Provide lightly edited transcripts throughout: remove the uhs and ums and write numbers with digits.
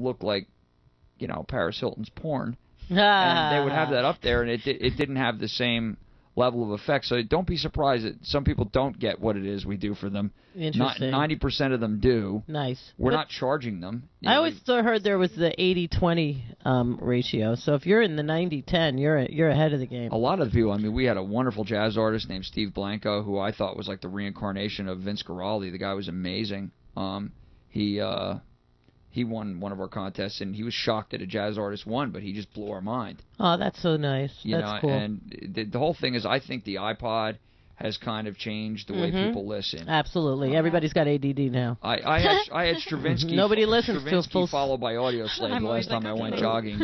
look like, Paris Hilton's porn. And they would have that up there, and it didn't have the same level of effect. So don't be surprised that some people don't get what it is we do for them. Interesting. 90% of them do. Nice. We're not charging them. I always heard there was the 80-20 ratio. So if you're in the 90-10, you're ahead of the game. A lot of the people, we had a wonderful jazz artist named Steve Blanco, who I thought was like the reincarnation of Vince Guaraldi. The guy was amazing. He won one of our contests, and he was shocked that a jazz artist won, but he just blew our mind. Oh, that's so nice. That's cool. And the whole thing is, I think the iPod has kind of changed the way people listen. Absolutely. Everybody's got ADD now. I had Stravinsky. Nobody listens to full followed by Audio Slave the last time I went jogging.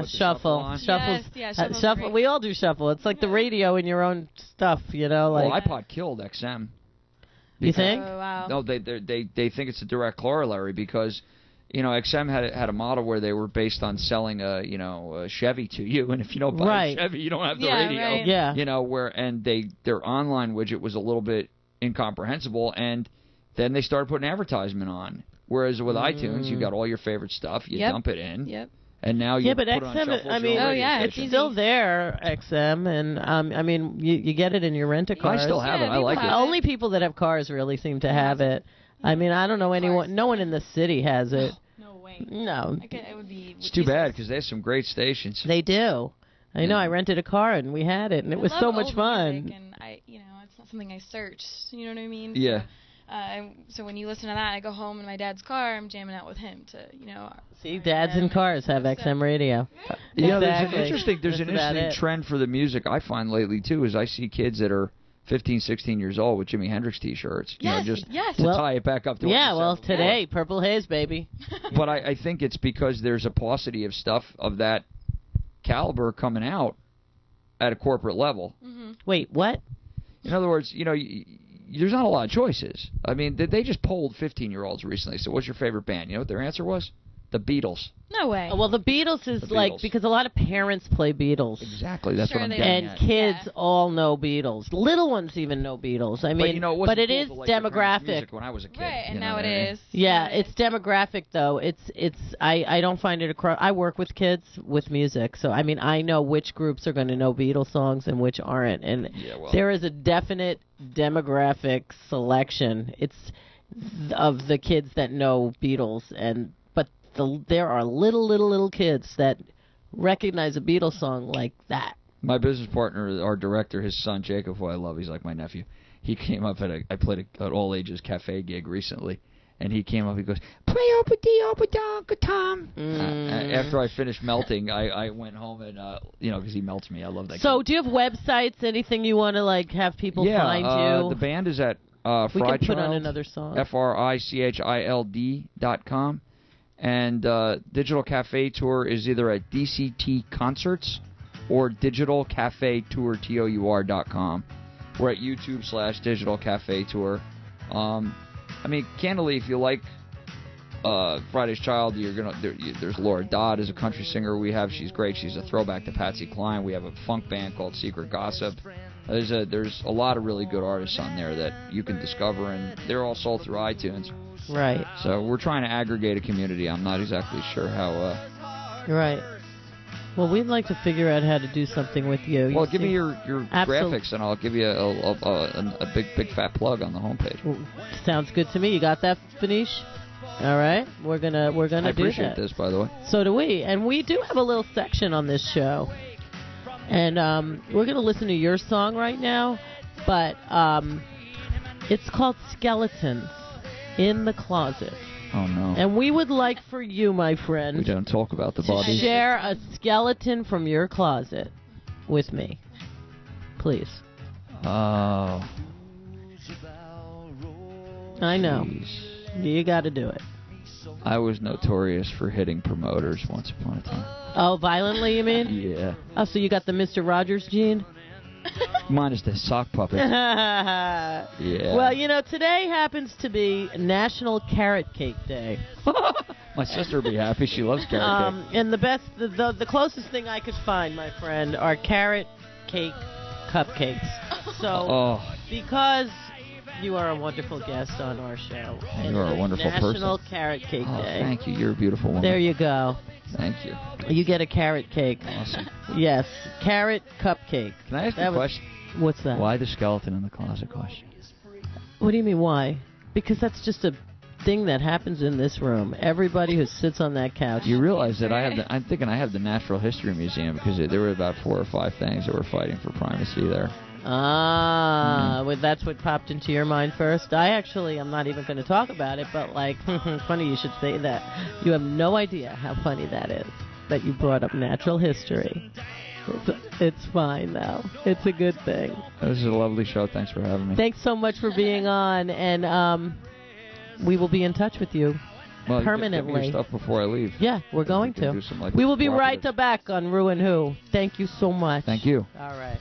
Shuffle. Shuffle. We all do shuffle. It's like the radio in your own stuff, Well, iPod killed XM. You think? Oh, wow. No, they think it's a direct corollary because XM had a model where they were based on selling a Chevy to you, and if you don't buy a Chevy, you don't have the radio. Right. Yeah. Their online widget was a little bit incomprehensible, and then they started putting advertisement on. Whereas with iTunes, you got all your favorite stuff, you dump it in. Yep. And now you but put XM, on shuffle. it's still there, XM, and you get it in your rent-a-cars. I still have it. I like it. Only people that have cars really seem to have it. I don't know anyone. No one in the city has it. No way. No. It would be. It's too bad because they have some great stations. They do. I know. I rented a car and we had it, and it was so much fun. Music, and it's not something I search. You know what I mean? Yeah. So when you listen to that, I go home in my dad's car. I'm jamming out with him to, See, dads in cars have XM radio. There's an interesting trend for the music I find lately too. Is I see kids that are 15, 16 years old with Jimi Hendrix T-shirts. Yes, to tie it back up to today, Purple Haze, baby. But I think it's because there's a paucity of stuff of that caliber coming out at a corporate level. Mm-hmm. Wait, what? In other words, there's not a lot of choices. They just polled 15-year-olds recently. So what's your favorite band? You know what their answer was? The Beatles. No way. Well, the Beatles is because a lot of parents play Beatles. Exactly. That's what I'm getting at. And kids all know Beatles. Little ones even know Beatles. But it is demographic. When I was a kid. Right, and now it is. Yeah, it's demographic though. I don't find it across. I work with kids with music, so I know which groups are going to know Beatles songs and which aren't, and there is a definite demographic selection. It's of the kids that know Beatles there are little kids that recognize a Beatles song like that. My business partner, our director, his son Jacob, who I love, he's like my nephew. He came up I played an all ages cafe gig recently, and he came up. He goes, "Play Opa Tom." After I finished melting, I went home and because he melts me. I love that. So, do you have websites? Anything you want to have people find you? The band is at we can put on another song. FRICHILD.com. And Digital Cafe Tour is either at DCT Concerts or digitalcafetour.com. We're at YouTube/Digital Cafe Tour. Candidly, if you like Friday's Child, there's Laura Dodd is a country singer we have. She's great. She's a throwback to Patsy Cline. We have a funk band called Secret Gossip. There's a lot of really good artists on there that you can discover, and they're all sold through iTunes. Right. So we're trying to aggregate a community. I'm not exactly sure how. Right. Well, we'd like to figure out how to do something with you. Well, give me your graphics, and I'll give you a big fat plug on the homepage. Sounds good to me. You got that, Fanish? All right. We're gonna do that. I appreciate this, by the way. So do we, and we do have a little section on this show, and we're gonna listen to your song right now, but it's called Skeletons in the Closet. Oh, no. And we would like for you, my friend, we don't talk about the to body. share a skeleton from your closet with me. Please. Oh. I know. Jeez. You got to do it. I was notorious for hitting promoters once upon a time. Oh, violently, you mean? Yeah. Oh, so you got the Mr. Rogers gene? Mine is the sock puppet. Yeah. Well, today happens to be National Carrot Cake Day. My sister would be happy. She loves carrot cake. And the closest thing I could find, my friend, are carrot cake cupcakes. So, because You are a wonderful guest on our show. You are a wonderful person. National Carrot Cake Day. Thank you. You're a beautiful woman. There you go. Thank you. You get a carrot cake. Awesome. Yes, carrot cupcake. Can I ask you a question? What's that? Why the skeleton in the closet question? What do you mean, why? Because that's just a thing that happens in this room. Everybody who sits on that couch. You realize that I'm thinking I have the Natural History Museum because there were about 4 or 5 things that were fighting for primacy there. Well, that's what popped into your mind first. I'm not even going to talk about it, but funny you should say that. You have no idea how funny that is, that you brought up natural history. It's fine, though. It's a good thing. This is a lovely show. Thanks for having me. Thanks so much for being on, and we will be in touch with you permanently. Give me your stuff before I leave. Yeah, we're going to. We will be right back on Ruin Who. Thank you so much. Thank you. All right.